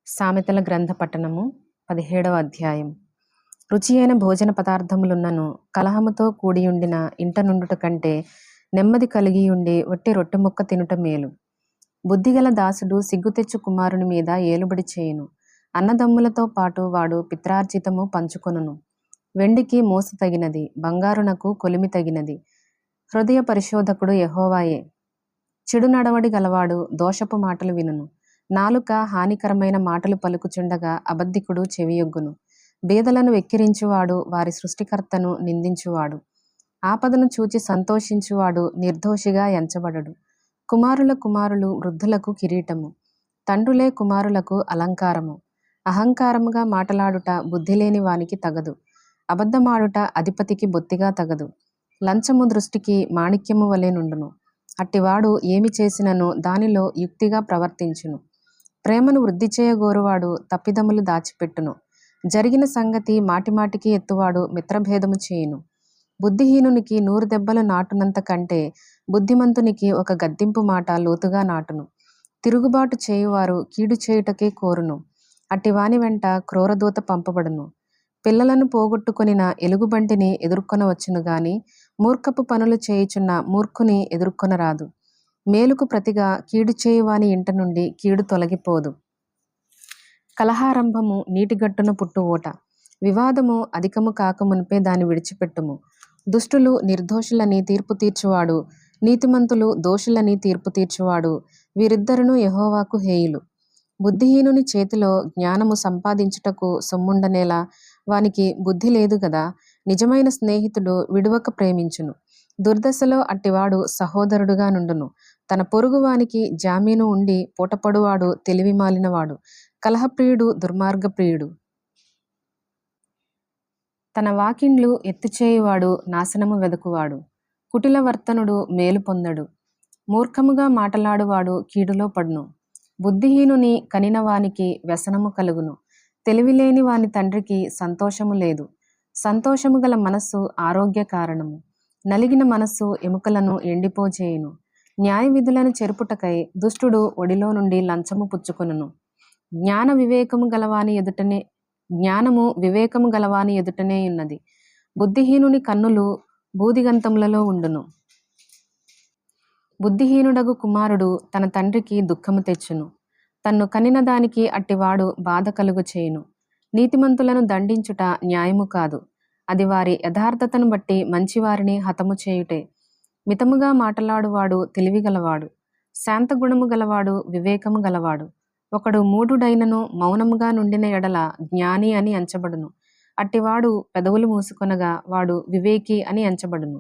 సామెతల గ్రంథ పట్టణము 17వ అధ్యాయం. రుచి అయిన భోజన పదార్థములున్నను కలహముతో కూడియుండిన ఇంట నుండుట కంటే నెమ్మది కలిగియుండి వట్టి రొట్టె ముక్క తినుట మేలు. బుద్ధిగల దాసుడు సిగ్గుతెచ్చు కుమారుని మీద ఏలుబడి చేయును. అన్నదమ్ములతో పాటు వాడు పిత్రార్జితము పంచుకొనును. వెండికి మోస తగినది, బంగారునకు కొలిమి తగినది. హృదయ పరిశోధకుడు యెహోవాయే. చెడు నడవడి గలవాడు దోషపు మాటలు వినును. నాలుక హానికరమైన మాటలు పలుకుచుండగా అబద్ధికుడు చెవియొగ్గును. బేదలను వెక్కిరించువాడు వారి సృష్టికర్తను నిందించువాడు. ఆపదను చూచి సంతోషించువాడు నిర్దోషిగా ఎంచబడడు. కుమారుల కుమారులు వృద్ధులకు కిరీటము, తండ్రులే కుమారులకు అలంకారము. అహంకారముగా మాటలాడుట బుద్ధిలేని వానికి తగదు. అబద్ధమాడుట అధిపతికి బొత్తిగా తగదు. లంచము దృష్టికి మాణిక్యము వలె నుండును. అట్టివాడు ఏమి చేసినను దానిలో యుక్తిగా ప్రవర్తించును. ప్రేమను వృద్ధి చేయగోరువాడు తప్పిదములు దాచిపెట్టును. జరిగిన సంగతి మాటిమాటికి ఎత్తువాడు మిత్రభేదము చేయును. బుద్ధిహీనునికి 100 దెబ్బలు నాటునంత కంటే బుద్ధిమంతునికి ఒక గద్దింపు మాట లోతుగా నాటును. తిరుగుబాటు చేయువారు కీడు చేయుటకే కోరును. అట్టివాని వెంట క్రూరదూత పంపబడును. పిల్లలను పోగొట్టుకొనిన ఎలుగుబంటిని ఎదుర్కొనవచ్చును గాని మూర్ఖపు పనులు చేయుచున్న మూర్ఖుని ఎదుర్కొనరాదు. మేలుకు ప్రతిగా కీడు చేయువాని ఇంట నుండి కీడు తొలగిపోదు. కలహారంభము నీటిగట్టున పుట్టు ఊట. వివాదము అధికము కాకమునిపే దాన్ని విడిచిపెట్టుము. దుష్టులు నిర్దోషులని తీర్పు తీర్చువాడు, నీతిమంతులు దోషులని తీర్పు తీర్చువాడు, వీరిద్దరును యెహోవాకు హేయులు. బుద్ధిహీనుని చేతిలో జ్ఞానము సంపాదించుటకు సొమ్ముండనేలా, వానికి బుద్ధి లేదు గదా. నిజమైన స్నేహితుడు విడువక ప్రేమించును. దుర్దశలో అట్టివాడు సహోదరుడుగా నుండును. తన పొరుగువానికి జామీను ఉండి పూటపడువాడు తెలివి మాలినవాడు. కలహప్రియుడు దుర్మార్గప్రియుడు. తన వాకిండ్లు ఎత్తుచేయువాడు నాశనము వెదకువాడు. కుటిల వర్తనుడు మేలు పొందడు. మూర్ఖముగా మాటలాడువాడు కీడులో పడును. బుద్ధిహీనుని కనిన వానికి వ్యసనము కలుగును. తెలివిలేని వాని తండ్రికి సంతోషము లేదు. సంతోషము గల మనస్సు ఆరోగ్య కారణము. నలిగిన మనస్సు ఎముకలను ఎండిపోచేయును. న్యాయ విధులను చెరుపుటకై దుష్టుడు ఒడిలో నుండి లంచము పుచ్చుకొనును. జ్ఞానము వివేకము గలవాని ఎదుటనే ఉన్నది. బుద్ధిహీనుని కన్నులు బూదిగంతములలో ఉండును. బుద్ధిహీనుడగు కుమారుడు తన తండ్రికి దుఃఖము తెచ్చును. తన్ను కనిన దానికి అట్టివాడు బాధ కలుగు చేయును. నీతిమంతులను దండించుట న్యాయము కాదు. అది వారి యథార్థతను బట్టి మంచివారిని హతము చేయుటే. మితముగా మాటలాడువాడు తెలివిగలవాడు. శాంతగుణము గలవాడు వివేకము గలవాడు. ఒకడు మూఢుడైనను మౌనముగా నుండిన ఎడల జ్ఞాని అని ఎంచబడును. అట్టివాడు పెదవులు మూసుకొనగా వాడు వివేకి అని ఎంచబడును.